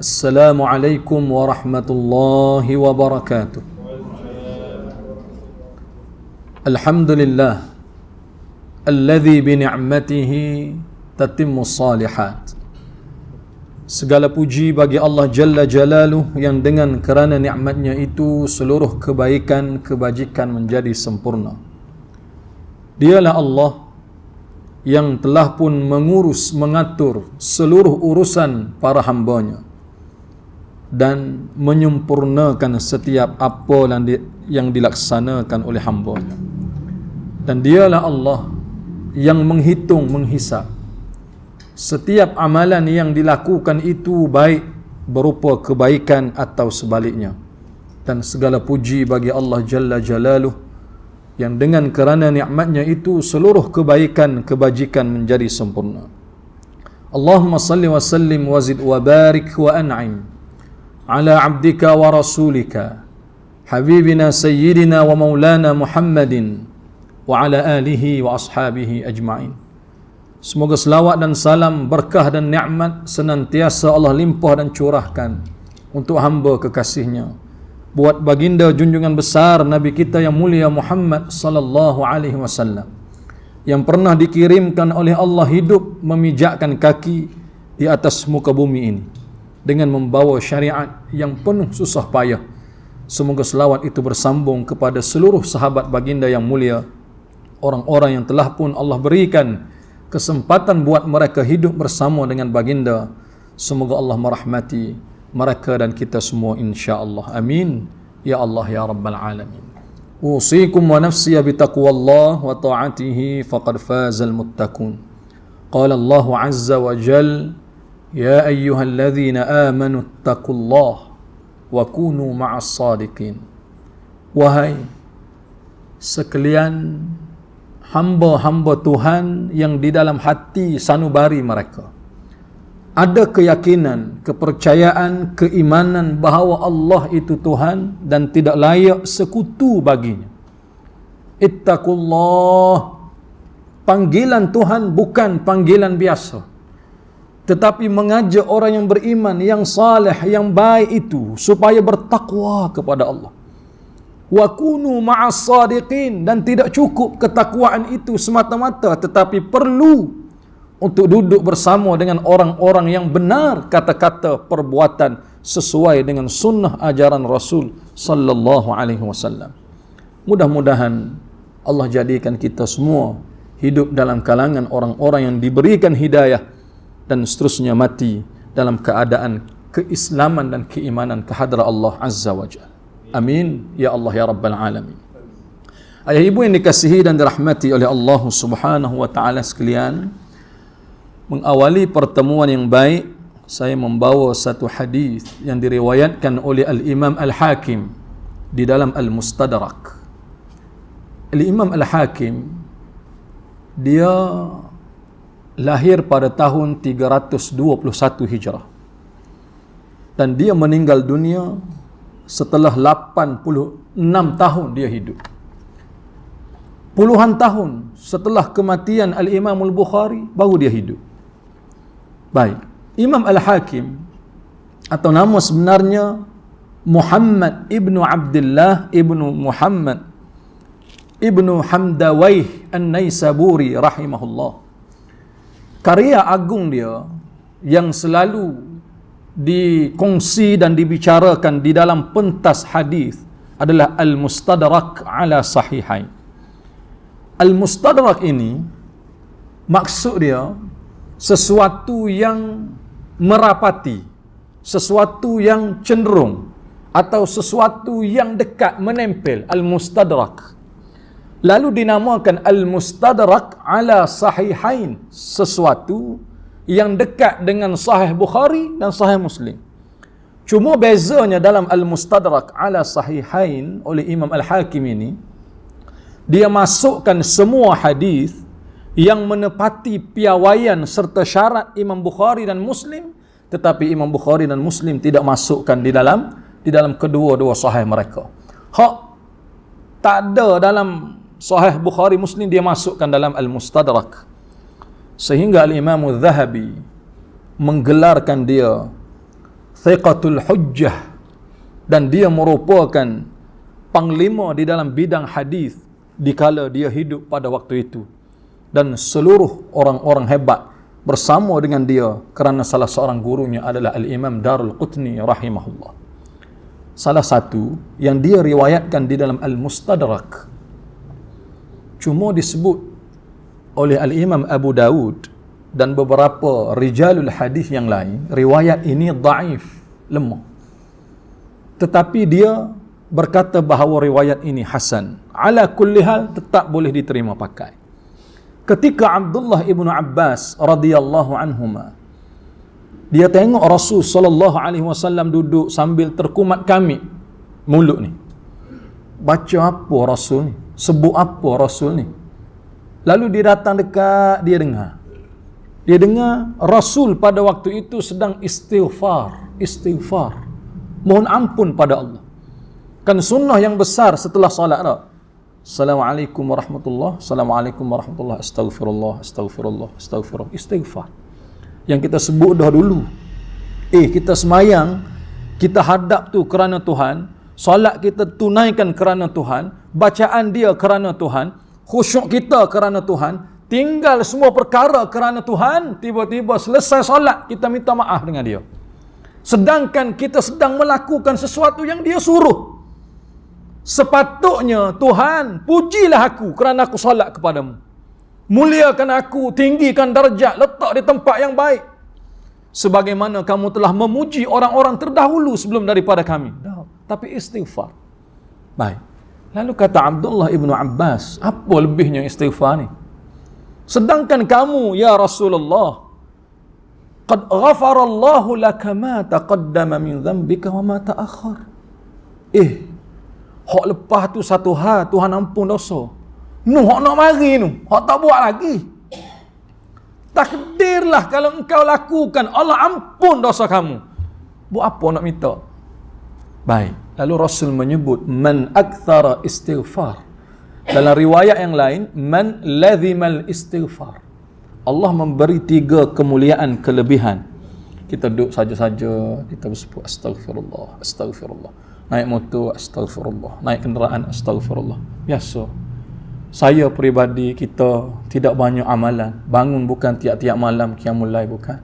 Assalamualaikum warahmatullahi wabarakatuh. Alhamdulillah alladzi bi ni'matihi tatimmus salihat. Segala puji bagi Allah Jalla Jalaluh yang dengan kerana nikmatnya itu seluruh kebaikan, kebajikan menjadi sempurna. Dialah Allah yang telah pun mengurus, mengatur seluruh urusan para hambanya dan menyempurnakan setiap apa yang dilaksanakan oleh hambanya. Dan dialah Allah yang menghitung, menghisap setiap amalan yang dilakukan itu, baik berupa kebaikan atau sebaliknya. Dan segala puji bagi Allah Jalla Jalaluh yang dengan kerana nikmatnya itu seluruh kebaikan, kebajikan menjadi sempurna. Allahumma salli wa sallim wa zid wa barik wa an'im ala abdika wa rasulika habibina sayyidina wa maulana Muhammadin wa ala alihi wa ashabihi ajma'in. Semoga selawat dan salam, berkah dan nikmat senantiasa Allah limpah dan curahkan untuk hamba kekasihnya, buat baginda junjungan besar Nabi kita yang mulia Muhammad sallallahu alaihi wasallam, yang pernah dikirimkan oleh Allah hidup memijakkan kaki di atas muka bumi ini dengan membawa syariat yang penuh susah payah. Semoga selawat itu bersambung kepada seluruh sahabat baginda yang mulia, orang-orang yang telah pun Allah berikan kesempatan buat mereka hidup bersama dengan baginda. Semoga Allah merahmati mereka dan kita semua insya-Allah. Amin ya Allah ya rabbal alamin. Usikum wa nafsi bitaqwallah wa ta'atihi faqad fazal muttaqun. Qala Allah azza wa jalla ya ayyuhalladzina amanu ittaqullaha wa kunu ma'as sadiqin. Wahai sekalian hamba-hamba Tuhan yang di dalam hati sanubari mereka ada keyakinan, kepercayaan, keimanan bahawa Allah itu Tuhan dan tidak layak sekutu baginya. Ittaqullah, panggilan Tuhan bukan panggilan biasa, tetapi mengajak orang yang beriman, yang saleh, yang baik itu supaya bertakwa kepada Allah. Wa kunu ma'as sadiqin, dan tidak cukup ketakwaan itu semata-mata, tetapi perlu untuk duduk bersama dengan orang-orang yang benar kata-kata, perbuatan sesuai dengan sunnah ajaran Rasul sallallahu alaihi wasallam. Mudah-mudahan Allah jadikan kita semua hidup dalam kalangan orang-orang yang diberikan hidayah dan seterusnya mati dalam keadaan keislaman dan keimanan kehadrat Allah Azza wa Jalla. Amin ya Allah ya rabbal alamin. Ayah ibu yang dikasihi dan dirahmati oleh Allah Subhanahu wa taala sekalian, mengawali pertemuan yang baik, saya membawa satu hadis yang diriwayatkan oleh Al-Imam Al-Hakim di dalam Al-Mustadrak. Al-Imam Al-Hakim dia lahir pada tahun 321 Hijrah dan dia meninggal dunia setelah 86 tahun dia hidup. Puluhan tahun setelah kematian Al-Imam Al-Bukhari baru dia hidup. Baik, Imam Al-Hakim atau nama sebenarnya Muhammad ibnu Abdullah ibnu Muhammad ibnu Hamdawaih An-Naisaburi rahimahullah. Karya agung dia yang selalu dikongsi dan dibicarakan di dalam pentas hadis adalah Al-Mustadrak ala Sahihain. Al-Mustadrak ini maksud dia sesuatu yang merapati, sesuatu yang cenderung atau sesuatu yang dekat menempel, Al-Mustadrak. Lalu dinamakan Al-Mustadrak ala Sahihain, sesuatu yang dekat dengan Sahih Bukhari dan Sahih Muslim. Cuma bezanya dalam Al-Mustadrak ala Sahihain oleh Imam Al-Hakim ini, dia masukkan semua hadis yang menepati piawaian serta syarat Imam Bukhari dan Muslim, tetapi Imam Bukhari dan Muslim tidak masukkan di dalam kedua-dua sahih mereka. Hak tak ada dalam Sahih Bukhari Muslim, dia masukkan dalam Al-Mustadrak. Sehingga Al-Imam Al-Zahabi menggelarkan dia thiqatul hujjah, dan dia merupakan panglima di dalam bidang hadis dikala dia hidup pada waktu itu, dan seluruh orang-orang hebat bersama dengan dia kerana salah seorang gurunya adalah Al-Imam Darul-Qutni rahimahullah. Salah satu yang dia riwayatkan di dalam Al-Mustadrak, cuma disebut oleh Al-Imam Abu Dawud dan beberapa rijalul hadis yang lain, riwayat ini dhaif, lemah. Tetapi dia berkata bahawa riwayat ini hasan. Ala kulli hal, tetap boleh diterima pakai. Ketika Abdullah ibnu Abbas radhiyallahu anhuma, dia tengok Rasul sallallahu alaihi wasallam duduk sambil terkumat kamit mulut ni. Baca apa Rasul ni? Sebut apa Rasul ni? Lalu dia datang dekat, dia dengar. Dia dengar Rasul pada waktu itu sedang istighfar. Mohon ampun pada Allah. Kan sunnah yang besar setelah solat dah. Assalamualaikum warahmatullahi, Assalamualaikum warahmatullahi, Astaghfirullah, istighfar. Yang kita sebut dah dulu. Kita semayang, kita hadap tu kerana Tuhan, solat kita tunaikan kerana Tuhan, bacaan dia kerana Tuhan, khusyuk kita kerana Tuhan, tinggal semua perkara kerana Tuhan, tiba-tiba selesai solat, kita minta maaf dengan dia. Sedangkan kita sedang melakukan sesuatu yang dia suruh. Sepatutnya, Tuhan, pujilah aku kerana aku solat kepadamu. Muliakan aku, tinggikan darjat, letak di tempat yang baik. Sebagaimana kamu telah memuji orang-orang terdahulu sebelum daripada kami. Tapi istighfar. Baik. Lalu kata Abdullah ibnu Abbas, apa lebihnya istighfar ni? Sedangkan kamu, ya Rasulullah, qad ghafarallahu laka ma taqaddama min dhanbika wa ma ta'akhkhar. Hak lepas tu satu hal, Tuhan ampun dosa. Hak nak mari hak tak buat lagi. Takdirlah kalau engkau lakukan, Allah ampun dosa kamu. Buat apa nak minta? Baik. Lalu Rasul menyebut man akthara istighfar. Dalam riwayat yang lain, man lazimal istighfar. Allah memberi 3 kemuliaan, kelebihan. Kita duduk saja-saja, kita bersebut astagfirullah. Naik motor, astagfirullah. Naik kenderaan, astagfirullah. Biasa. Saya peribadi, kita tidak banyak amalan. Bangun bukan tiap-tiap malam, qiyamul lail bukan.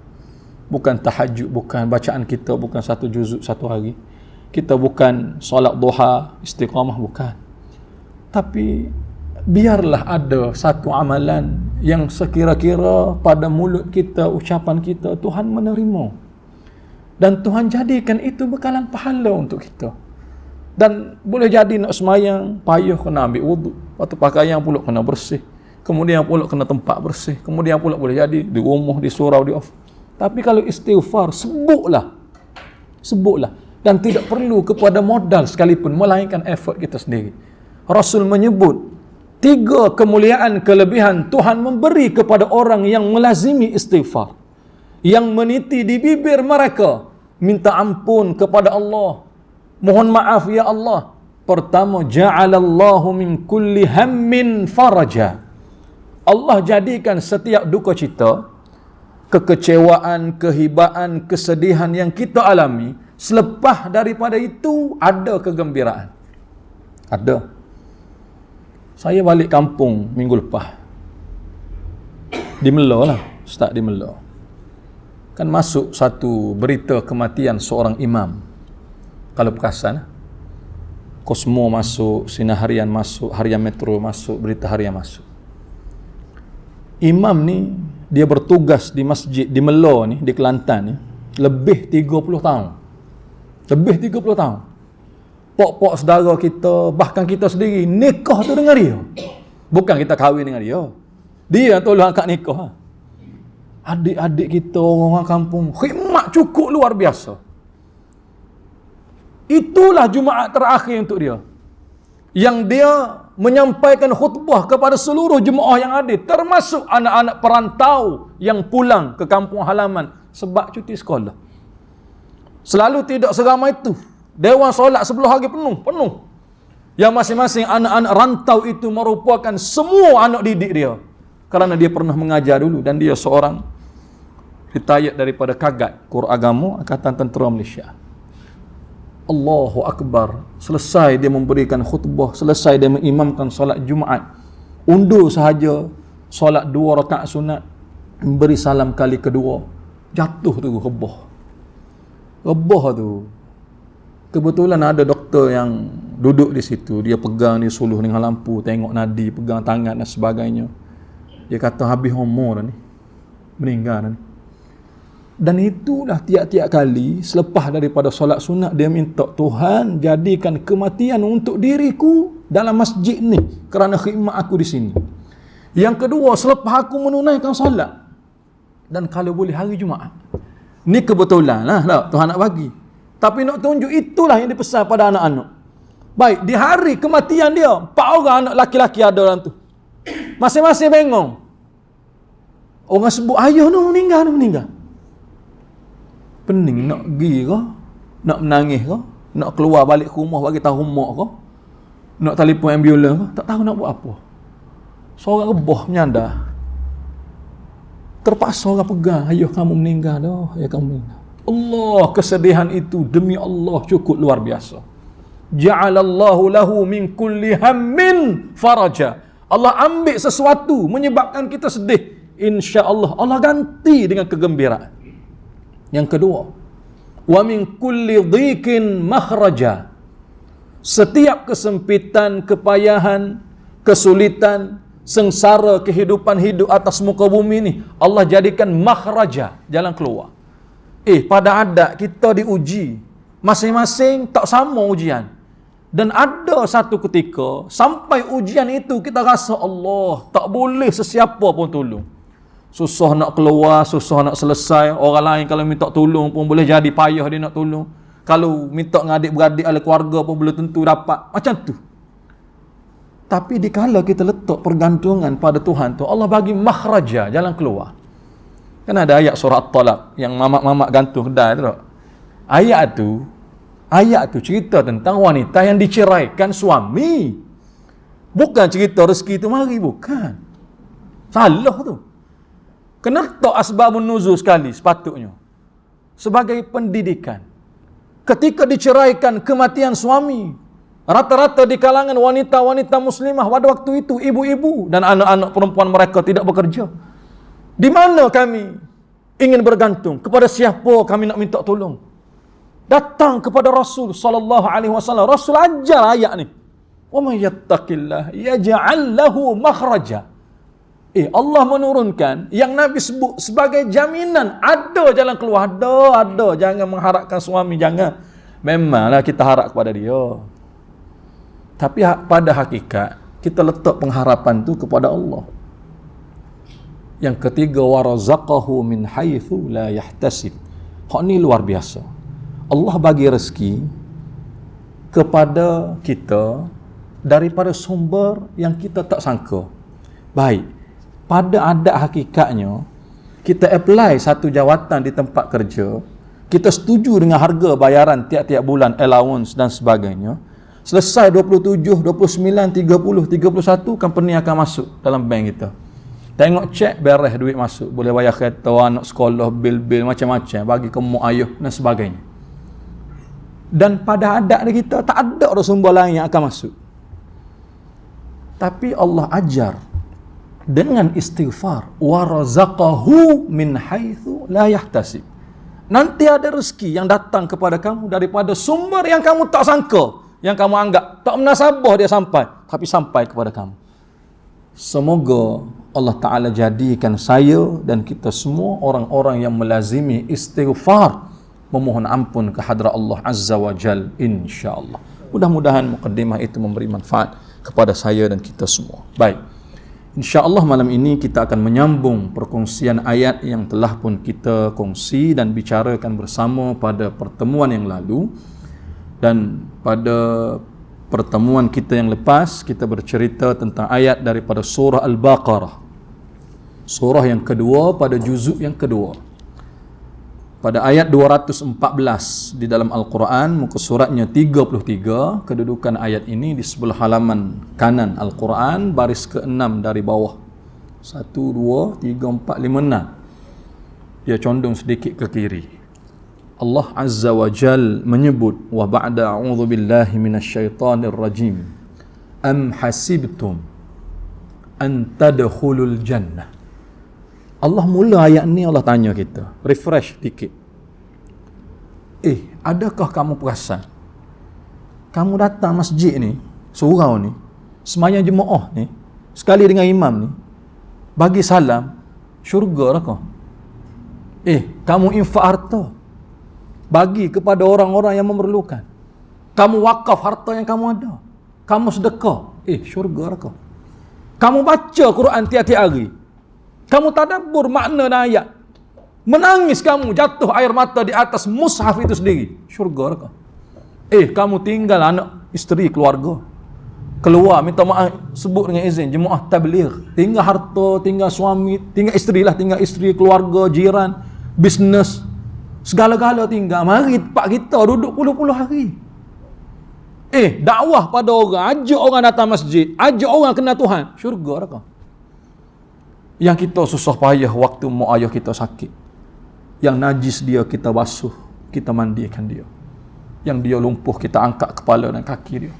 Bukan tahajud, bukan. Bacaan kita bukan 1 juzuk 1 hari. Kita bukan solat duha, istiqamah, bukan. Tapi biarlah ada satu amalan yang sekira-kira pada mulut kita, ucapan kita, Tuhan menerima. Dan Tuhan jadikan itu bekalan pahala untuk kita. Dan boleh jadi nak semayang, payah kena ambil wuduk. Lepas tu pakaian pula kena bersih. Kemudian pula kena tempat bersih. Kemudian pula boleh jadi di rumah, di surau, di off. Tapi kalau istighfar, sebutlah. Dan tidak perlu kepada modal sekalipun, melainkan effort kita sendiri. Rasul menyebut 3 kemuliaan, kelebihan Tuhan memberi kepada orang yang melazimi istighfar, yang meniti di bibir mereka minta ampun kepada Allah, mohon maaf ya Allah. Pertama, ja'alallahu min kulli hammin faraja. Allah jadikan setiap duka cita, kekecewaan, kehibaan, kesedihan yang kita alami, selepas daripada itu ada kegembiraan. Ada. Saya balik kampung minggu lepas. Di Melo lah, start di Melo. Kan masuk satu berita kematian seorang imam. Kalau perasan, Kosmo masuk, Sinar Harian masuk, Harian Metro masuk, Berita Harian masuk. Imam ni, dia bertugas di masjid di Melo ni, di Kelantan ni, lebih 30 tahun. Lebih 30 tahun. Pok-pok saudara kita, bahkan kita sendiri, nikah tu dengan dia. Bukan kita kahwin dengan dia. Dia tolong angkat nikah. Adik-adik kita, orang kampung, khidmat cukup luar biasa. Itulah Jumaat terakhir untuk dia. Yang dia menyampaikan khutbah kepada seluruh jemaah yang ada, termasuk anak-anak perantau yang pulang ke kampung halaman sebab cuti sekolah. Selalu tidak seramai itu. Dewan solat 10 hari penuh. Yang masing-masing anak-anak rantau itu merupakan semua anak didik dia. Kerana dia pernah mengajar dulu dan dia seorang retired daripada Kagat, Kor Agama, Angkatan Tentera Malaysia. Allahu Akbar. Selesai dia memberikan khutbah, selesai dia mengimamkan solat Jumaat, undur sahaja solat 2 rakaat sunat, memberi salam kali kedua, jatuh tu rebah tu. Kebetulan ada doktor yang duduk di situ, dia pegang, dia suluh dengan lampu, tengok nadi, pegang tangan dan sebagainya. Dia kata habis umur dah ni, meninggal dah ni. Dan itulah tiap-tiap kali selepas daripada solat sunat dia minta, Tuhan jadikan kematian untuk diriku dalam masjid ni kerana khidmat aku di sini. Yang kedua, selepas aku menunaikan solat, dan kalau boleh hari Jumaat. Ni kebetulan lah Tuhan nak bagi. Tapi nak tunjuk itulah yang dipesan pada anak-anak. Baik, di hari kematian dia, 4 orang anak laki-laki ada dalam tu. Masing-masing bengong. Orang sebut ayah tu meninggal. Pening nak pergi ke? Nak menangis ke? Nak keluar balik ke rumah bagi tahu mak ke? Nak telefon ambulans ke? Tak tahu nak buat apa. Seorang rebah menyandar. Terpaksa orang pegang, ayah kamu meninggal dah, ayah kamu meninggal. Allah, kesedihan itu demi Allah cukup luar biasa. Ja'alallahu lahu min kulli hammin faraja. Allah ambil sesuatu menyebabkan kita sedih, insya-Allah Allah ganti dengan kegembiraan. Yang kedua, wa min kulli dhiqin makhraja. Setiap kesempitan, kepayahan, kesulitan, sengsara kehidupan hidup atas muka bumi ni, Allah jadikan makhraja, jalan keluar. Pada adat kita diuji, masing-masing tak sama ujian. Dan ada satu ketika sampai ujian itu kita rasa Allah tak boleh sesiapa pun tolong. Susah nak keluar, susah nak selesai. Orang lain kalau minta tolong pun boleh jadi payah dia nak tolong. Kalau minta dengan adik-beradik ahli keluarga pun belum tentu dapat. Macam tu. Tapi dikala kita letak pergantungan pada Tuhan tu, Allah bagi makhraja, jalan keluar. Kan ada ayat surah At-Talaq yang mamak-mamak gantung kedai tu tak? Ayat tu cerita tentang wanita yang diceraikan suami. Bukan cerita rezeki tu mari, bukan. Salah tu. Kena letak asbabun nuzul sekali sepatutnya. Sebagai pendidikan. Ketika diceraikan kematian suami, rata-rata di kalangan wanita-wanita muslimah pada waktu itu, ibu-ibu dan anak-anak perempuan mereka tidak bekerja. Di mana kami ingin bergantung? Kepada siapa kami nak minta tolong? Datang kepada Rasul sallallahu alaihi wasallam. Rasul ajar ayat ni. Wa may yattaqillah yaj'al lahu makhraja. Allah menurunkan yang Nabi sebut sebagai jaminan, ada jalan keluar, ada. Jangan mengharapkan suami, jangan. Memanglah kita harap kepada dia. Tapi pada hakikat kita letak pengharapan tu kepada Allah. Yang ketiga, warazaqahu min haitsu la yahtasib. Hak ni luar biasa. Allah bagi rezeki kepada kita daripada sumber yang kita tak sangka. Baik, pada adat hakikatnya kita apply satu jawatan di tempat kerja, kita setuju dengan harga bayaran tiap-tiap bulan, allowance dan sebagainya. Selesai 27, 29, 30, 31, company akan masuk dalam bank kita. Tengok cek, beres duit masuk. Boleh bayar kereta, anak sekolah, bil-bil, macam-macam. Bagi ke mak ayah dan sebagainya. Dan pada adat kita, tak ada sumber lain yang akan masuk. Tapi Allah ajar dengan istighfar. وَرَزَقَهُ مِنْ حَيْثُ لَا يَحْتَسِبْ. Nanti ada rezeki yang datang kepada kamu daripada sumber yang kamu tak sangka. Yang kamu anggap tak menasabah dia sampai. Tapi sampai kepada kamu. Semoga Allah Ta'ala jadikan saya dan kita semua orang-orang yang melazimi istighfar, memohon ampun ke hadrat Allah Azza wa Jal, insya-Allah. Mudah-mudahan mukaddimah itu memberi manfaat kepada saya dan kita semua. Baik, insya-Allah malam ini kita akan menyambung perkongsian ayat yang telah pun kita kongsi dan bicarakan bersama pada pertemuan yang lalu. Dan pada pertemuan kita yang lepas, kita bercerita tentang ayat daripada surah Al-Baqarah, surah yang kedua pada juzuk yang kedua. Pada ayat 214 di dalam Al-Quran, muka suratnya 33, kedudukan ayat ini di sebelah halaman kanan Al-Quran, baris ke-6 dari bawah. 1, 2, 3, 4, 5, 6. dia condong sedikit ke kiri. Allah Azza wa Jal menyebut, wa ba'da a'udzu billahi minasyaitonir rajim, am hasibtum an tadkhulul jannah. Allah mula ayat ni, Allah tanya kita, refresh dikit. Adakah kamu perasan kamu datang masjid ni, surau ni, sembahyang jemaah ni, sekali dengan imam ni, bagi salam, syurga lah kau. Kamu infak harta, bagi kepada orang-orang yang memerlukan. Kamu wakaf harta yang kamu ada. Kamu sedekah. Syurga lah kau. Kamu baca Quran tiap-tiap hari. Kamu tadabbur makna dan ayat. Menangis kamu, jatuh air mata di atas mushaf itu sendiri. Syurga lah kau. Kamu tinggal anak, isteri, keluarga. Keluar, minta maaf, sebut dengan izin, jemaah tabligh. Tinggal harta, tinggal suami, tinggal isteri lah, tinggal isteri, keluarga, jiran, bisnes. Segala-gala tinggal. Mari pak kita duduk puluh-puluh hari. Dakwah pada orang, ajak orang datang masjid, ajak orang kenal Tuhan. Syurga lah kau. Yang kita susah payah waktu mak ayah kita sakit. Yang najis dia kita basuh, kita mandikan dia. Yang dia lumpuh kita angkat kepala dan kaki dia.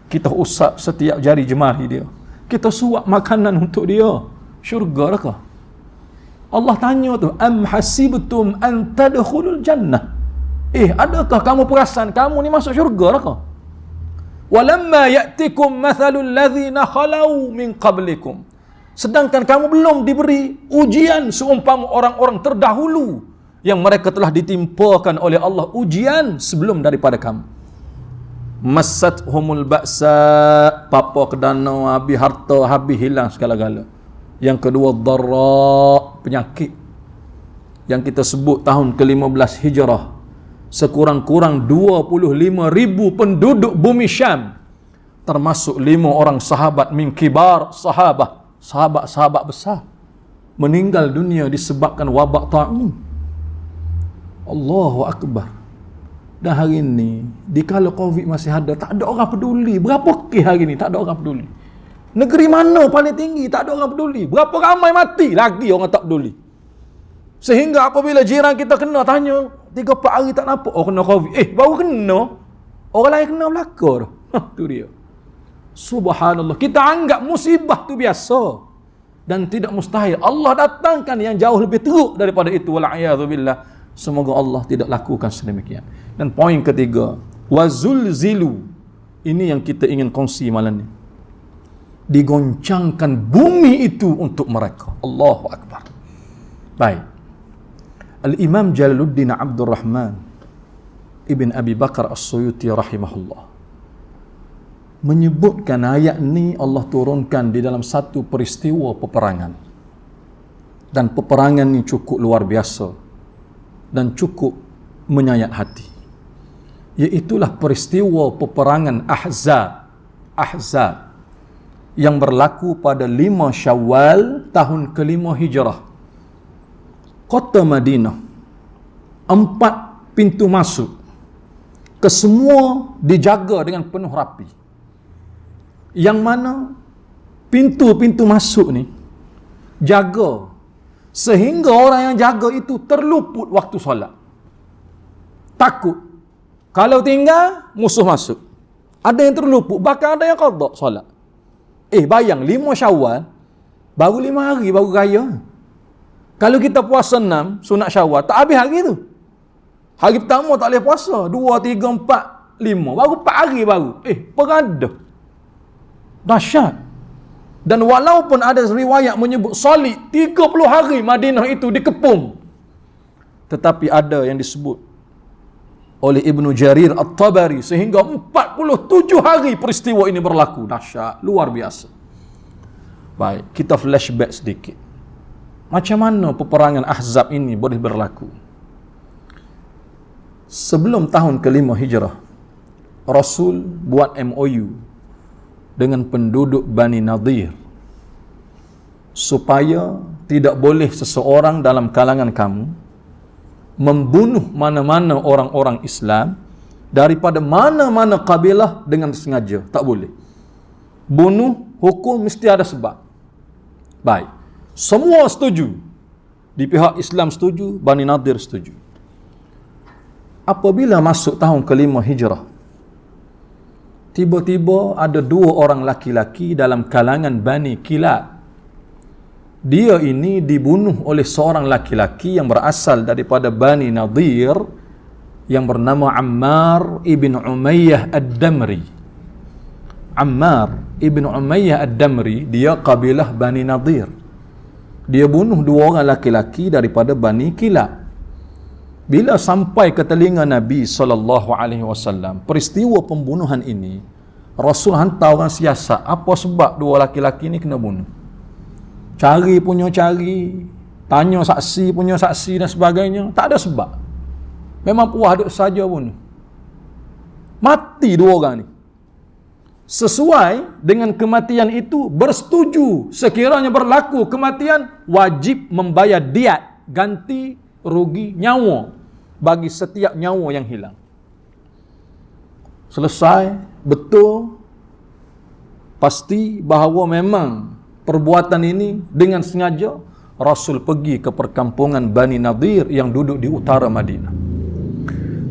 Kita usap setiap jari jemari dia. Kita suap makanan untuk dia. Syurga lah kau. Allah tanya tu, am hasibtum an tadkhulul jannah. Adakah kamu perasan kamu ni masuk syurga lah kau? Walamma ya'tikum mathalul ladzina khalau min qablikum. Sedangkan kamu belum diberi ujian seumpama orang-orang terdahulu yang mereka telah ditimpakan oleh Allah ujian sebelum daripada kamu. Massathumul ba'sa, papa kedana, habis harta, habis hilang segala-gala. Yang kedua, dharra, penyakit. Yang kita sebut tahun ke-15 Hijrah. Sekurang-kurang 25,000 penduduk bumi Syam. Termasuk 5 orang sahabat min kibar sahabah. Sahabat-sahabat besar. Meninggal dunia disebabkan wabak ta'un. Allahu Akbar. Dan hari ini, dikala Covid masih ada, tak ada orang peduli. Berapa kes hari ini, tak ada orang peduli. Negeri mana paling tinggi, tak ada orang peduli. Berapa ramai mati, lagi orang tak peduli. Sehingga apabila jiran kita kena, tanya 3-4 hari tak nampak, kena Covid. Baru kena, orang lain kena belakang. Tu dia. Subhanallah. Kita anggap musibah tu biasa. Dan tidak mustahil. Allah datangkan yang jauh lebih teruk daripada itu. Wal'iyadzubillah. Semoga Allah tidak lakukan sedemikian. Dan poin ketiga, wazulzilu. Ini yang kita ingin kongsi malam ni. Digoncangkan bumi itu untuk mereka. Allahu Akbar. Baik. Al-Imam Jalaluddin Abdul Rahman Ibn Abi Bakar As-Suyuti rahimahullah menyebutkan ayat ni Allah turunkan di dalam satu peristiwa peperangan. Dan peperangan ni cukup luar biasa dan cukup menyayat hati. Iaitulah peristiwa peperangan Ahzab yang berlaku pada 5 Syawal tahun ke-5 Hijrah. Kota Madinah, 4 pintu masuk, kesemua dijaga dengan penuh rapi. Yang mana pintu-pintu masuk ni jaga sehingga orang yang jaga itu terluput waktu solat. Takut kalau tinggal musuh masuk. Ada yang terluput, bahkan ada yang qada solat. Bayang 5 Syawal baru 5 hari baru raya. Kalau kita puasa 6 sunat Syawal, tak habis hari tu. Hari pertama tak boleh puasa, 2, 3, 4, 5, baru 4 hari baru. Perada. Dahsyat. Dan walaupun ada riwayat menyebut solid 30 hari Madinah itu dikepung, tetapi ada yang disebut oleh Ibnu Jarir At-Tabari sehingga 47 hari peristiwa ini berlaku. Dahsyat, luar biasa. Baik, kita flashback sedikit. Macam mana peperangan Ahzab ini boleh berlaku? Sebelum tahun ke-5 Hijrah, Rasul buat MOU dengan penduduk Bani Nadir supaya tidak boleh seseorang dalam kalangan kamu membunuh mana-mana orang-orang Islam daripada mana-mana kabilah dengan sengaja. Tak boleh. Bunuh, hukum mesti ada sebab. Baik. Semua setuju. Di pihak Islam setuju, Bani Nadir setuju. Apabila masuk tahun kelima hijrah, tiba-tiba ada 2 orang laki-laki dalam kalangan Bani Kilab. Dia ini dibunuh oleh seorang laki-laki yang berasal daripada Bani Nadir yang bernama Ammar ibn Umayyah Ad-Damri. Ammar ibn Umayyah Ad-Damri, dia kabilah Bani Nadir. Dia bunuh 2 orang laki-laki daripada Bani Kilab. Bila sampai ke telinga Nabi SAW, peristiwa pembunuhan ini, Rasul hantar orang siasat. Apa sebab 2 laki-laki ni kena bunuh? Cari punya cari, tanya saksi punya saksi dan sebagainya. Tak ada sebab. Memang puas duk saja bunuh. Mati 2 orang ni. Sesuai dengan kematian itu, bersetuju sekiranya berlaku kematian, wajib membayar diat, ganti rugi nyawa bagi setiap nyawa yang hilang. Selesai, betul, pasti bahawa memang perbuatan ini dengan sengaja, Rasul pergi ke perkampungan Bani Nadir yang duduk di utara Madinah.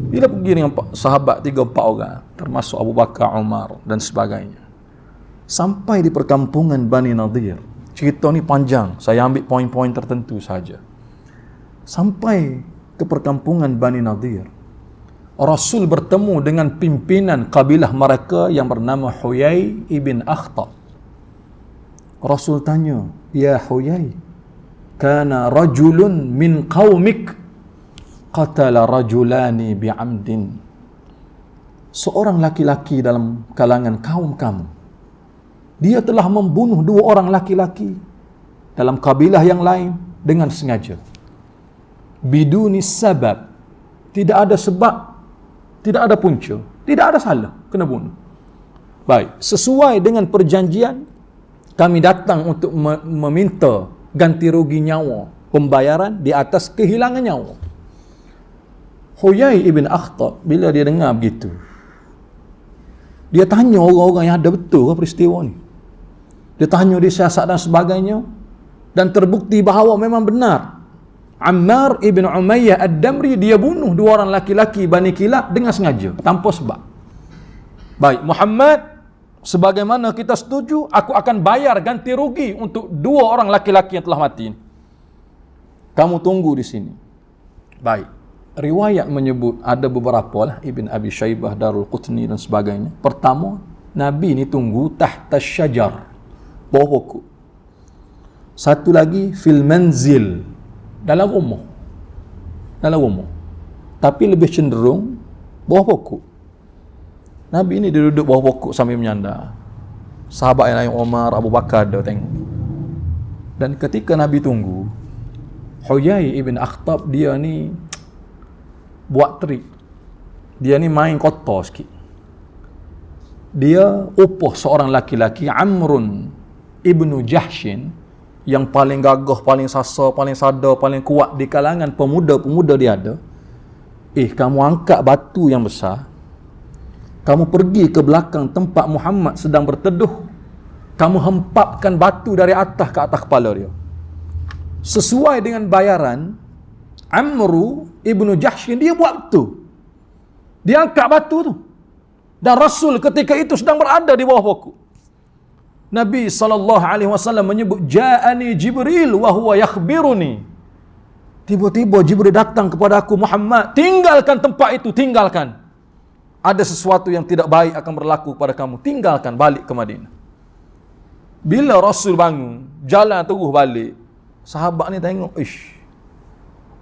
Bila pergi dengan sahabat 3-4 orang, termasuk Abu Bakar, Umar dan sebagainya, sampai di perkampungan Bani Nadir. Cerita ni panjang, saya ambil poin-poin tertentu saja. Sampai ke perkampungan Bani Nadir, Rasul bertemu dengan pimpinan kabilah mereka yang bernama Huyai ibn Akhtab. Rasul tanya, "Ya Huyai, kana rajulun min qaumik qatala rajulani bi'amdin." Seorang laki-laki dalam kalangan kaum kamu, dia telah membunuh 2 orang laki-laki dalam kabilah yang lain dengan sengaja. Biduni sabab, tidak ada sebab, tidak ada punca, tidak ada salah, kena bunuh. Baik, sesuai dengan perjanjian, kami datang untuk meminta ganti rugi nyawa, pembayaran di atas kehilangan nyawa. Huyai ibn Akhtab, bila dia dengar begitu, dia tanya orang-orang yang ada, betul ke peristiwa ni? Dia tanya di siasat dan sebagainya, dan terbukti bahawa memang benar. Ammar ibn Umayyah Ad-Damri, dia bunuh 2 orang laki-laki Bani Kilab dengan sengaja, tanpa sebab. Baik, Muhammad, sebagaimana kita setuju, aku akan bayar ganti rugi untuk 2 orang laki-laki yang telah mati. Kamu tunggu di sini. Baik, riwayat menyebut ada beberapa lah, Ibn Abi Shaybah, Darul Qutni dan sebagainya. Pertama, Nabi ni tunggu tahta syajar, bawah pokok. Satu lagi, fil manzil, dalam rumah. Dalam rumah. Tapi lebih cenderung bawah pokok. Nabi ni dia duduk bawah pokok sambil menyandar. Sahabat yang lain, Umar, Abu Bakar ada tengok. Dan ketika Nabi tunggu, Huyai ibn Akhtab, dia ni buat trik. Dia ni main kotor sikit. Dia upuh seorang laki-laki, Amrun ibnu Jahshin, yang paling gagah, paling sasa, paling sadar, paling kuat di kalangan pemuda-pemuda dia ada. Kamu angkat batu yang besar, kamu pergi ke belakang tempat Muhammad sedang berteduh, kamu hempapkan batu dari atas ke atas kepala dia. Sesuai dengan bayaran, Amru ibnu Jahshin, dia buat betul. Dia angkat batu tu. Dan Rasul ketika itu sedang berada di bawah pokok. Nabi SAW menyebut, "Ja'ani Jibril wa huwa yakhbiruni." Tiba-tiba Jibril datang kepada aku, "Muhammad, tinggalkan tempat itu, tinggalkan. Ada sesuatu yang tidak baik akan berlaku pada kamu. Tinggalkan, balik ke Madinah." Bila Rasul bangun, jalan terus balik, sahabat ni tengok,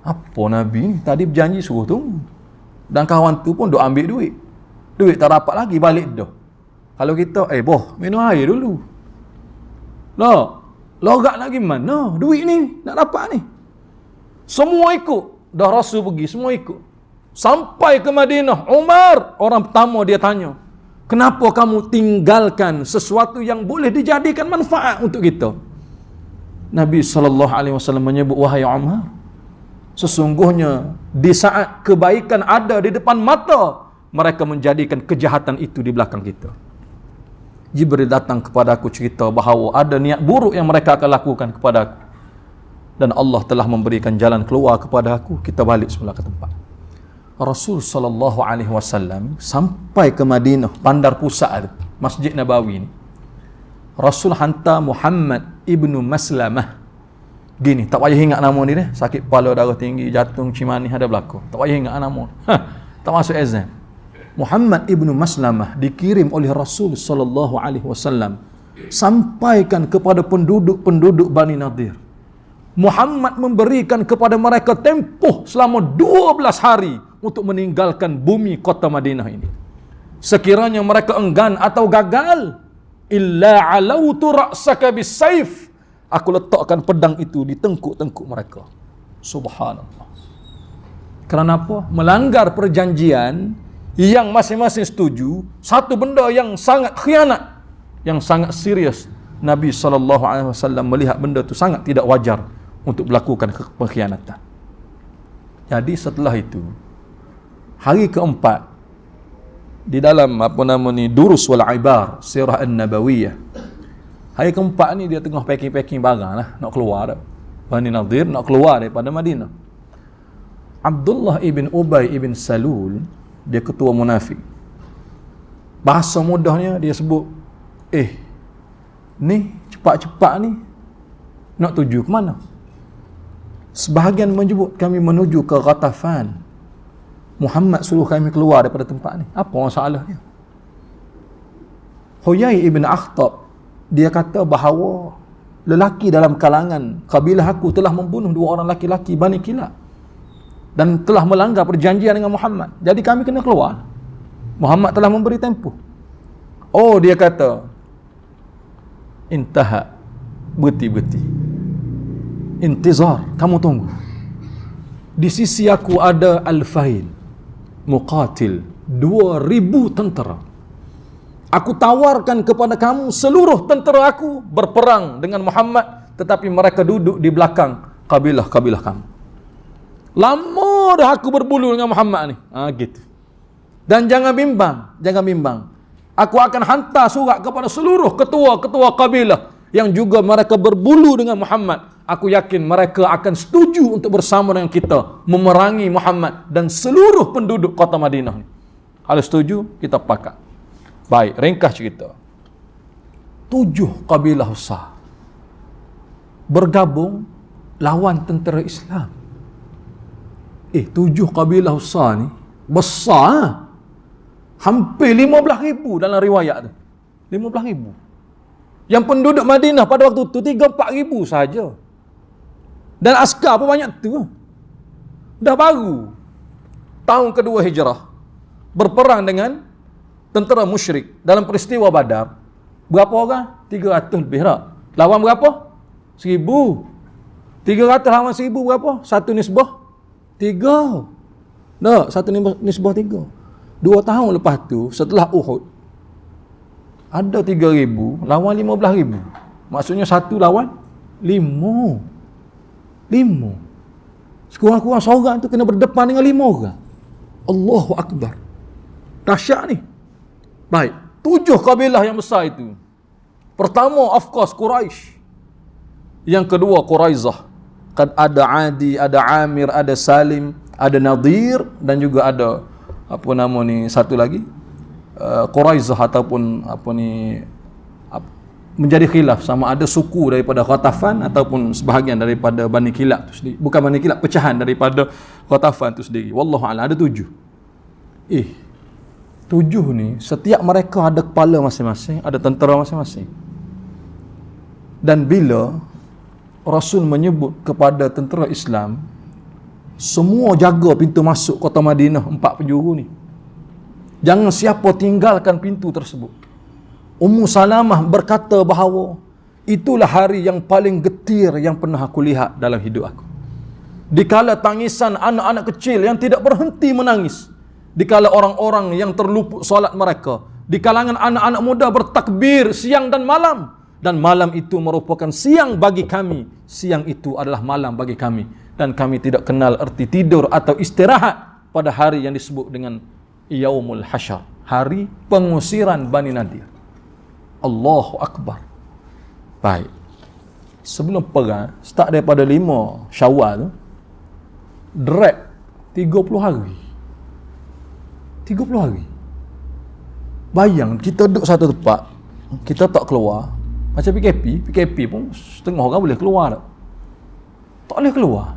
apa Nabi ni? Tadi berjanji suruh tunggu. Dan kawan tu pun duk ambil duit. Duit tak dapat lagi, balik dah. Kalau kita, boh, minum air dulu. Logat lagi mana? Duit ni nak dapat ni. Semua ikut. Dah Rasul pergi, semua ikut. Sampai ke Madinah, Umar, orang pertama dia tanya, "Kenapa kamu tinggalkan sesuatu yang boleh dijadikan manfaat untuk kita?" Nabi SAW menyebut, "Wahai Umar, sesungguhnya di saat kebaikan ada di depan mata, mereka menjadikan kejahatan itu di belakang kita." Jibril datang kepada aku cerita bahawa ada niat buruk yang mereka akan lakukan kepada aku. dan Allah telah memberikan jalan keluar kepada aku, kita balik semula ke tempat. Rasul sallallahu alaihi wasallam sampai ke Madinah, bandar pusat Masjid Nabawi ni. Rasul hantar Muhammad ibnu Maslamah. Gini, tak payah ingat nama ni deh. Sakit kepala, darah tinggi, jantung, cimani ada berlaku. Tak payah ingat nama. Tak masuk exam. Muhammad ibnu Maslamah dikirim oleh Rasul sallallahu alaihi wasallam sampaikan kepada penduduk-penduduk Bani Nadir. Muhammad memberikan kepada mereka tempoh selama 12 hari untuk meninggalkan bumi kota Madinah ini. Sekiranya mereka enggan atau gagal, illa alautu ra'saka bisayf, aku letakkan pedang itu di tengkuk-tengkuk mereka. Subhanallah. Kerana apa? Melanggar perjanjian yang masing-masing setuju, satu benda yang sangat khianat, yang sangat serius. Nabi SAW melihat benda itu sangat tidak wajar untuk melakukan pengkhianatan. Jadi setelah itu, hari keempat di dalam Durus wal Ibar Sirah An-Nabawiyah, hari keempat ni dia tengah packing barang lah, nak keluar dah. Bani Nadir nak keluar daripada Madinah. Abdullah ibn Ubay ibn Salul, dia ketua munafik. Bahasa mudahnya dia sebut, ni cepat-cepat ni nak tuju ke mana? Sebahagian menyebut kami menuju ke Ghatafan. Muhammad suruh kami keluar daripada tempat ni. Apa masalahnya? Huyai ibn Akhtab, dia kata bahawa lelaki dalam kalangan kabilah aku telah membunuh 2 orang laki-laki Bani Kilab dan telah melanggar perjanjian dengan Muhammad. Jadi kami kena keluar. Muhammad telah memberi tempoh. Oh, dia kata, intaha, berhenti. Intizar, kamu tunggu. Di sisi aku ada al-fail, muqatil, 2,000 tentera. Aku tawarkan kepada kamu seluruh tentera aku berperang dengan Muhammad, tetapi mereka duduk di belakang kabilah-kabilah kamu. Lama dah aku berbulu dengan Muhammad ni. Gitu. Dan jangan bimbang. Aku akan hantar surat kepada seluruh ketua-ketua kabilah yang juga mereka berbulu dengan Muhammad. Aku yakin mereka akan setuju untuk bersama dengan kita memerangi Muhammad dan seluruh penduduk kota Madinah ni. Kalau setuju, kita pakat. Baik, ringkas cerita. 7 kabilah besar bergabung lawan tentera Islam. 7 kabilah besar ni besar. Hampir 15,000 dalam riwayat tu. 15,000. Yang penduduk Madinah pada waktu tu 3-4 ribu saja. Dan askar pun banyak tu. Dah baru tahun kedua hijrah berperang dengan tentera musyrik dalam peristiwa Badar. Berapa orang? 300 lebih tak? Lawan berapa? 1,000. 300 lawan 1,000 berapa? Satu nisbah 3. Tak, satu nisbah 3. 2 tahun lepas tu, setelah Uhud, ada 3,000 lawan 15,000. Maksudnya 1 lawan 5. Sekurang-kurang seorang tu kena berdepan dengan 5 orang. Allahu Akbar. Dahsyat ni. Baik, 7 kabilah yang besar itu. Pertama, of course, Quraisy. Yang kedua, Quraizah. Ada Adi, ada Amir, ada Salim, ada Nadir, dan juga ada satu lagi, Quraizah ataupun menjadi khilaf sama ada suku daripada Ghatafan ataupun sebahagian daripada Bani Kilab tu sendiri. Bukan Bani Kilab, pecahan daripada Ghatafan tu sendiri. Wallahu a'lam. Ada 7. 7 ni setiap mereka ada kepala masing-masing, ada tentera masing-masing. Dan bila Rasul menyebut kepada tentera Islam, semua jaga pintu masuk kota Madinah 4 penjuru ni. Jangan siapa tinggalkan pintu tersebut. Ummu Salamah berkata bahawa itulah hari yang paling getir yang pernah aku lihat dalam hidup aku. Dikala tangisan anak-anak kecil yang tidak berhenti menangis, dikala orang-orang yang terluput solat mereka, di kalangan anak-anak muda bertakbir siang dan malam itu merupakan siang bagi kami, siang itu adalah malam bagi kami, dan kami tidak kenal erti tidur atau istirahat pada hari yang disebut dengan Yaumul Hasyar, hari pengusiran Bani Nadir. Allahu Akbar. Baik. sebelum perang, start daripada 5 Syawal tu, drag 30 hari. 30 hari. Bayang, kita duduk satu tempat, kita tak keluar. Macam PKP pun setengah orang boleh keluar tak? Tak boleh keluar.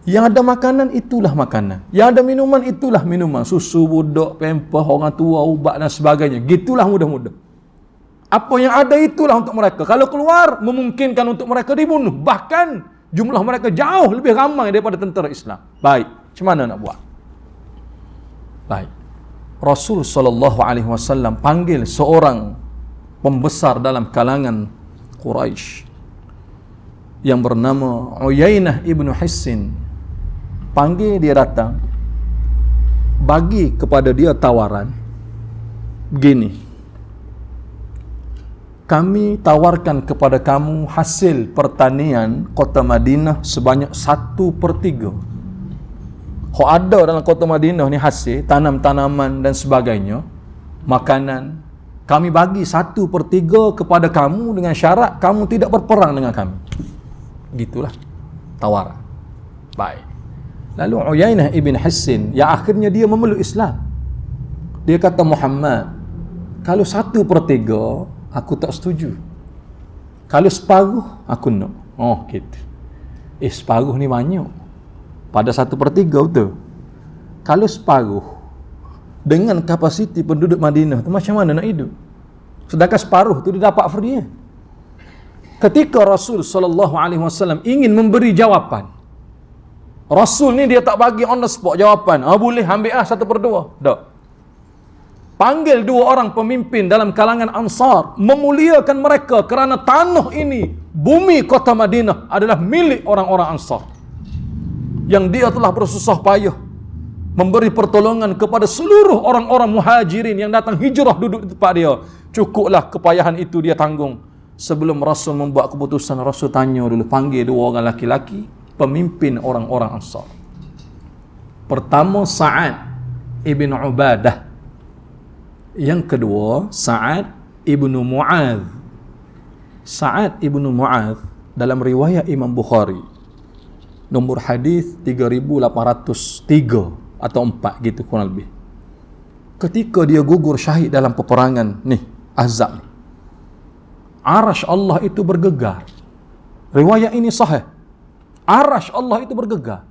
Yang ada makanan, itulah makanan. Yang ada minuman, itulah minuman. Susu, budak, pamper, orang tua, ubat dan sebagainya. Gitulah mudah-mudah. Apa yang ada itulah untuk mereka. Kalau keluar, memungkinkan untuk mereka dibunuh. Bahkan, jumlah mereka jauh lebih ramai daripada tentera Islam. Baik, macam mana nak buat? Baik. Rasul SAW panggil seorang pembesar dalam kalangan Quraisy yang bernama Uyainah ibn Hissin. Panggil dia datang, bagi kepada dia tawaran begini, kami tawarkan kepada kamu hasil pertanian kota Madinah sebanyak 1/3. Hok ada dalam kota Madinah ni hasil tanam-tanaman dan sebagainya, makanan, kami bagi 1/3 kepada kamu dengan syarat kamu tidak berperang dengan kami. Gitulah tawaran. Baik. Lalu Uyainah ibn Hissin yang akhirnya dia memeluk Islam, dia kata, Muhammad, kalau 1/3 aku tak setuju, kalau separuh aku nak. Oh gitu. Separuh ni banyak pada 1/3 betul. Kalau separuh dengan kapasiti penduduk Madinah tu, macam mana nak hidup? Sedangkan separuh tu dia dapat free. Ketika Rasul SAW ingin memberi jawapan, Rasul ni dia tak bagi on the spot jawapan. Boleh ambil 1/2. Tak. Panggil 2 orang pemimpin dalam kalangan Ansar, memuliakan mereka kerana tanah ini, bumi kota Madinah adalah milik orang-orang Ansar, yang dia telah bersusah payah memberi pertolongan kepada seluruh orang-orang muhajirin yang datang hijrah duduk di tempat dia. Cukuplah kepayahan itu dia tanggung. Sebelum Rasul membuat keputusan, Rasul tanya dulu, panggil 2 orang laki-laki pemimpin orang-orang Ansar. Pertama Sa'ad ibn Ubadah, yang kedua Sa'ad ibn Mu'adh. Sa'ad ibn Mu'adh dalam riwayat Imam Bukhari, nombor hadis 3803 atau 4 gitu kurang lebih. Ketika dia gugur syahid dalam peperangan ni Ahzab ni, Arasy Allah itu bergegar. Riwayat ini sahih. Arasy Allah itu bergegar.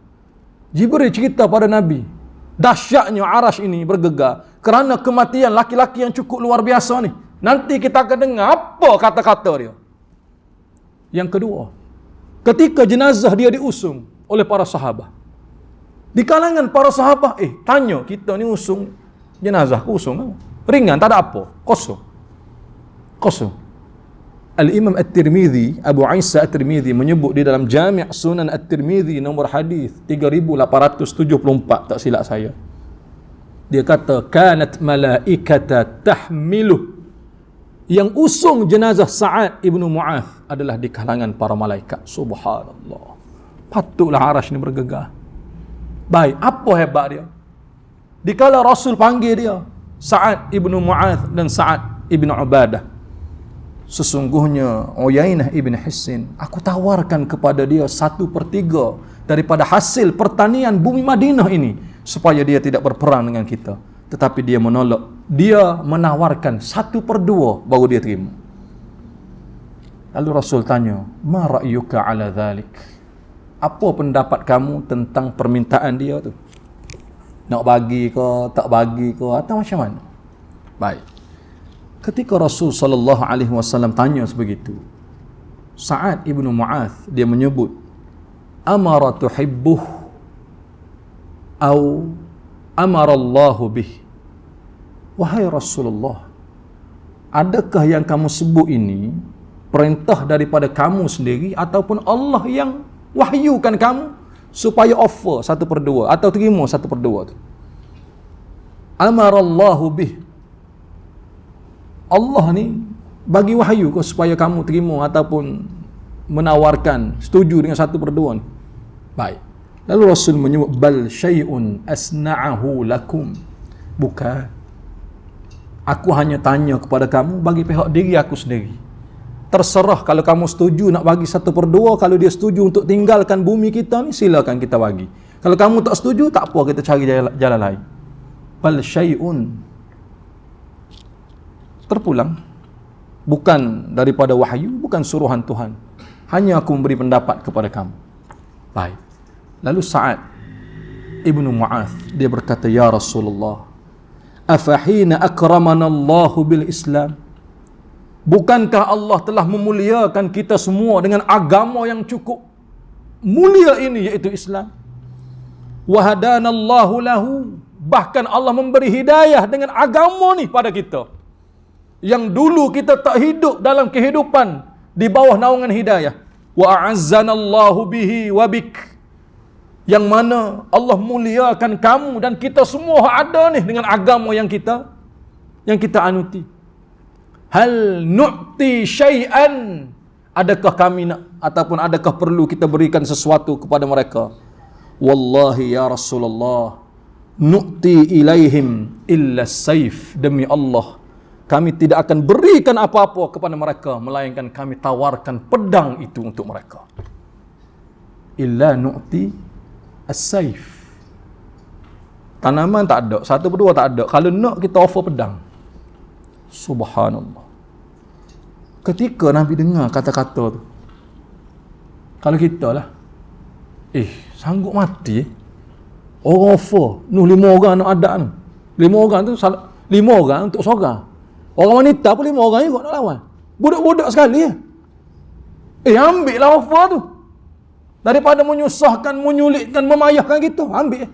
Jibril cerita pada Nabi, dahsyatnya arasy ini bergegar kerana kematian laki-laki yang cukup luar biasa ni. Nanti kita akan dengar apa kata-kata dia. Yang kedua, ketika jenazah dia diusung oleh para sahabat, di kalangan para sahabat, tanya, kita ni usung jenazah, usung ringan, tak ada apa, kosong. Al-Imam At-Tirmidzi, Abu Isa At-Tirmidzi menyebut di dalam Jami' Sunan At-Tirmidzi nombor hadis 3874, tak silap saya. Dia kata, kanat malaikata tahmilu. Yang usung jenazah Sa'ad ibnu Mu'adh adalah di kalangan para malaikat. Subhanallah. Patutlah arasy ni bergegar. Baik, apa hebat dia? Dikala Rasul panggil dia, Sa'ad ibnu Mu'adh dan Sa'ad ibnu Ubadah, sesungguhnya Uyainah ibn Hissin, aku tawarkan kepada dia 1/3 daripada hasil pertanian bumi Madinah ini, supaya dia tidak berperang dengan kita. Tetapi dia menolak. Dia menawarkan 1/2 baru dia terima. Lalu Rasul tanya, ma ra'yuka ala dhalik? Apa pendapat kamu tentang permintaan dia tu? Nak bagi ke, tak bagi ke, atau macam mana? Baik. Ketika Rasul SAW tanya sebegitu, Sa'ad ibnu Mu'adh dia menyebut, amara tuhibbuh au amarallahu bih. Wahai Rasulullah, adakah yang kamu sebut ini perintah daripada kamu sendiri ataupun Allah yang wahyukan kamu supaya offer 1/2 atau terima 1/2 tu? Amarallahu bih, Allah ni bagi wahyu ke supaya kamu terima ataupun menawarkan setuju dengan 1/2 ni? Baik. Lalu Rasul menyebut, bal syai'un asna'ahu lakum. Bukan. Aku hanya tanya kepada kamu bagi pihak diri aku sendiri. Terserah kalau kamu setuju nak bagi 1/2, kalau dia setuju untuk tinggalkan bumi kita ni, silakan kita bagi. Kalau kamu tak setuju, tak apa, kita cari jalan lain. Bal syai'un, terpulang, bukan daripada wahyu, bukan suruhan Tuhan. Hanya aku memberi pendapat kepada kamu. Baik. Lalu Sa'ad Ibnu Mu'adh, dia berkata, ya Rasulullah, afahina akramana Allahu bil Islam, bukankah Allah telah memuliakan kita semua dengan agama yang cukup mulia ini, iaitu Islam? Wahadana Allahu lahu, bahkan Allah memberi hidayah dengan agama ni pada kita, yang dulu kita tak hidup dalam kehidupan di bawah naungan hidayah. Wa a'azzana Allahu bihi wa bik, yang mana Allah muliakan kamu dan kita semua ada ni dengan agama yang kita anuti. Hal nu'ti syai'an, adakah kami nak, ataupun adakah perlu kita berikan sesuatu kepada mereka? Wallahi ya Rasulullah, nu'ti ilaihim illa saif, demi Allah kami tidak akan berikan apa-apa kepada mereka melainkan kami tawarkan pedang itu untuk mereka. Illa nu'ti as-saif, tanaman tak ada, 1/2 tak ada, kalau nak kita offer pedang. Subhanallah. Ketika Nabi dengar kata-kata tu, kalau kita lah, sanggup mati, orang offer, 5 orang nak ada tu, 5 orang tu, 5 orang untuk seorang, orang wanita pun 5 orang juga nak lawan, budak-budak sekali ya. Ambil lah offer tu, daripada menyusahkan, menyulitkan, memayahkan kita, ambil.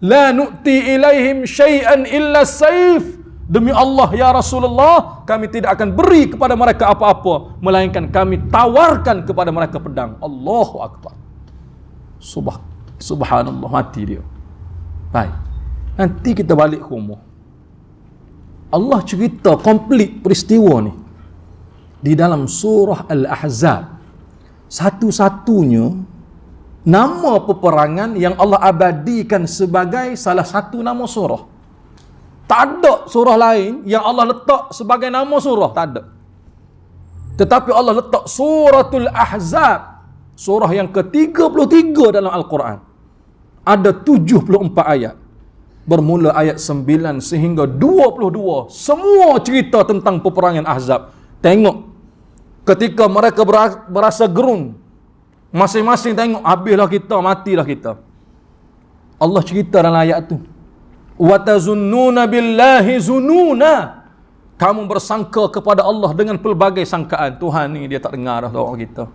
La nu'ti ilaihim syai'an illa saif, demi Allah ya Rasulullah, kami tidak akan beri kepada mereka apa-apa melainkan kami tawarkan kepada mereka pedang. Allahu Akbar. Subhanallah, mati dia. Baik, nanti kita balik ke rumah, Allah cerita komplit peristiwa ni di dalam surah Al-Ahzab. Satu-satunya nama peperangan yang Allah abadikan sebagai salah satu nama surah. Tak ada surah lain yang Allah letak sebagai nama surah, tak ada. Tetapi Allah letak suratul Ahzab, surah yang ke-33 dalam Al-Quran. Ada 74 ayat. Bermula ayat 9 sehingga 22. Semua cerita tentang peperangan Ahzab. Tengok, ketika mereka berasa gerun, masing-masing tengok, habislah kita, matilah kita. Allah cerita dalam ayat tu, وَتَزُنُّونَ بِاللَّهِ زُنُونَ, kamu bersangka kepada Allah dengan pelbagai sangkaan. Tuhan ni dia tak dengar dah doa kita,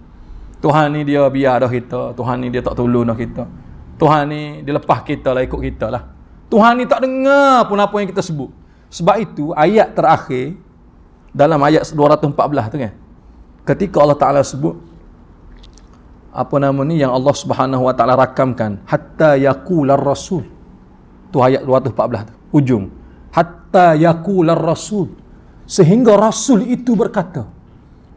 Tuhan ni dia biar dah kita, Tuhan ni dia tak tolong dah kita, Tuhan ni dia lepas kita lah, ikut kita lah, Tuhan ni tak dengar pun apa yang kita sebut. Sebab itu ayat terakhir dalam ayat 214 tu kan, ketika Allah Ta'ala sebut apa nama ni, yang Allah Subhanahu Wa Ta'ala rakamkan, hatta yaqular rasul, tu ayat 214 tu, ujung, hatta yaqular rasul, sehingga rasul itu berkata,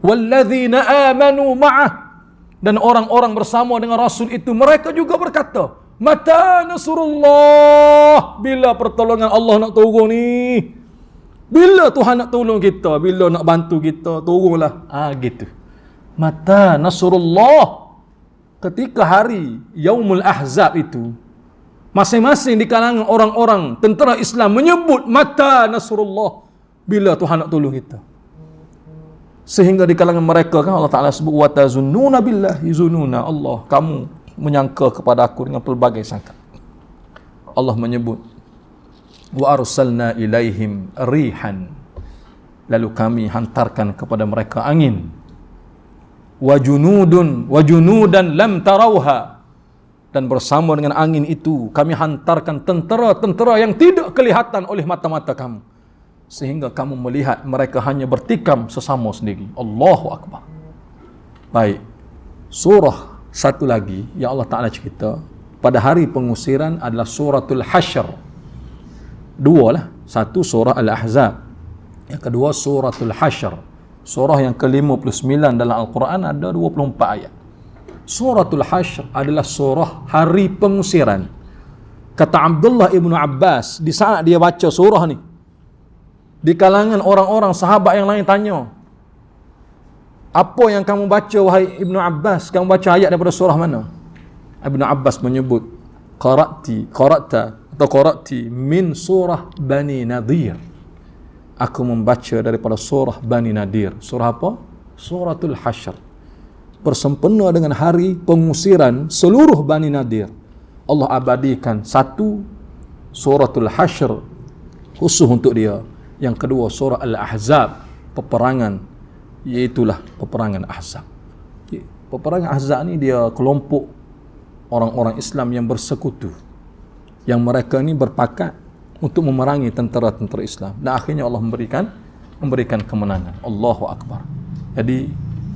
walladzina amanu ma'ah, dan orang-orang bersama dengan rasul itu mereka juga berkata, mata nasrullah, bila pertolongan Allah nak turun ni, bila Tuhan nak tolong kita, bila nak bantu kita, turunlah. Gitu. Mata nasrullah, ketika hari Yaumul Ahzab itu, masing-masing di kalangan orang-orang tentera Islam menyebut mata nasrullah, bila Tuhan nak tolong kita. Sehingga di kalangan mereka kan Allah Ta'ala sebut, wa tazunnuna billahi zununa, Allah, kamu menyangka kepada aku dengan pelbagai sangka. Allah menyebut, wa arsalna ilaihim rihan, lalu kami hantarkan kepada mereka angin, wa junudan lam tarauha, dan bersama dengan angin itu kami hantarkan tentera-tentera yang tidak kelihatan oleh mata-mata kamu, sehingga kamu melihat mereka hanya bertikam sesama sendiri. Allahu Akbar. Baik, surah satu lagi yang Allah Ta'ala cerita pada hari pengusiran adalah suratul Hasyr. Dua lah, satu surah Al-Ahzab, yang kedua suratul Hasyr, surah yang ke-59 dalam Al-Quran, ada 24 ayat. Suratul Hasyr adalah surah hari pengusiran. Kata Abdullah ibnu Abbas, di saat dia baca surah ni, di kalangan orang-orang sahabat yang lain tanya, Apa yang kamu baca wahai Ibnu Abbas? Kamu baca ayat daripada surah mana? Ibnu Abbas menyebut qara'ti min surah Bani Nadir. Aku membaca daripada surah Bani Nadir. Surah apa? Suratul Hasyr. Bersempena dengan hari pengusiran seluruh Bani Nadir. Allah abadikan satu Suratul Hasyr khusus untuk dia. Yang kedua surah Al-Ahzab, peperangan, iaitulah peperangan Ahzab. Peperangan Ahzab ni dia kelompok orang-orang Islam yang bersekutu, yang mereka ni berpakat untuk memerangi tentera-tentera Islam, dan akhirnya Allah memberikan kemenangan. Allahu Akbar. Jadi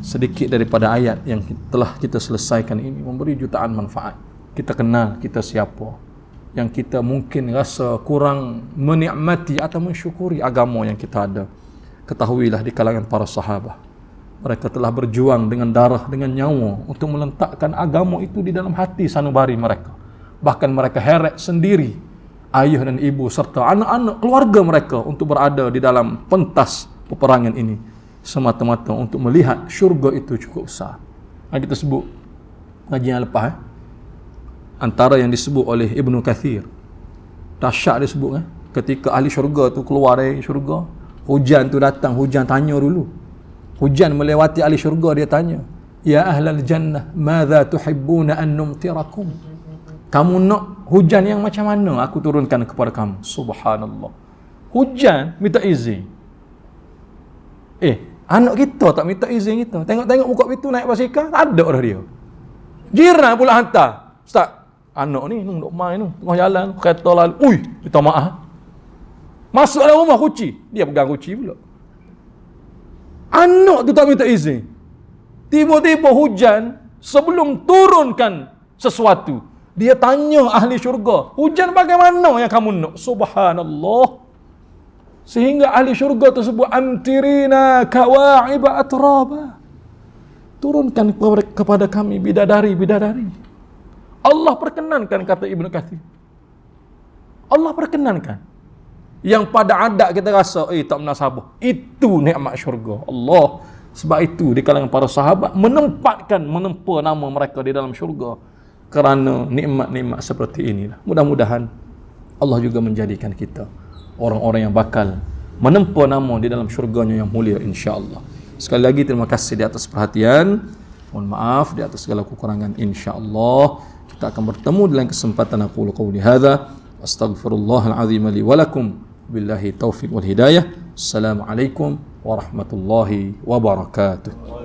sedikit daripada ayat yang telah kita selesaikan ini memberi jutaan manfaat. Kita kenal kita siapa, yang kita mungkin rasa kurang menikmati atau mensyukuri agama yang kita ada. Ketahuilah di kalangan para sahabat, mereka telah berjuang dengan darah, dengan nyawa untuk meletakkan agama itu di dalam hati sanubari mereka. Bahkan mereka heret sendiri, ayah dan ibu serta anak-anak keluarga mereka, untuk berada di dalam pentas peperangan ini semata-mata untuk melihat syurga itu cukup besar. Kita sebut ngaji yang lepas, antara yang disebut oleh Ibnu Kathir, dahsyat dia sebut, ketika ahli syurga tu keluar dari syurga, hujan tu datang, hujan tanya dulu. Hujan melewati ahli syurga, dia tanya, ya ahlal jannah, madza tuhibbuna an numtirakum? Kamu nak hujan yang macam mana aku turunkan kepada kamu? Subhanallah. Hujan minta izin. Anak kita tak minta izin kita. Tengok-tengok buka pintu naik basikal, tak ada dah dia. Jiran pula hantar. Ustaz, anak ni duk main tu, tengah jalan, kereta lalu. Ui, minta maaf. Masuk dalam rumah kunci, dia pegang kunci pula. Anak tu tak minta izin. Tiba-tiba hujan, sebelum turunkan sesuatu, dia tanya ahli syurga, hujan bagaimana yang kamu nak? Subhanallah. Sehingga ahli syurga tersebut, amtirina kawa'iba atraba. Turunkan kepada kami bidadari-bidadari. Allah perkenankan, kata Ibnu Katsir. Allah perkenankan. Yang pada adat kita rasa, tak menasabah. Itu nikmat syurga. Allah. Sebab itu di kalangan para sahabat menempa nama mereka di dalam syurga. Kerana nikmat-nikmat seperti inilah. Mudah-mudahan Allah juga menjadikan kita orang-orang yang bakal menempa nama di dalam syurganya yang mulia, insya-Allah. Sekali lagi terima kasih di atas perhatian. Mohon maaf di atas segala kekurangan, insya-Allah. Kita akan bertemu dalam kesempatan aqulu qawli hadza. Astaghfirullahal azim li wa lakum. Billahi taufiq wal hidayah. Assalamualaikum warahmatullahi wabarakatuh.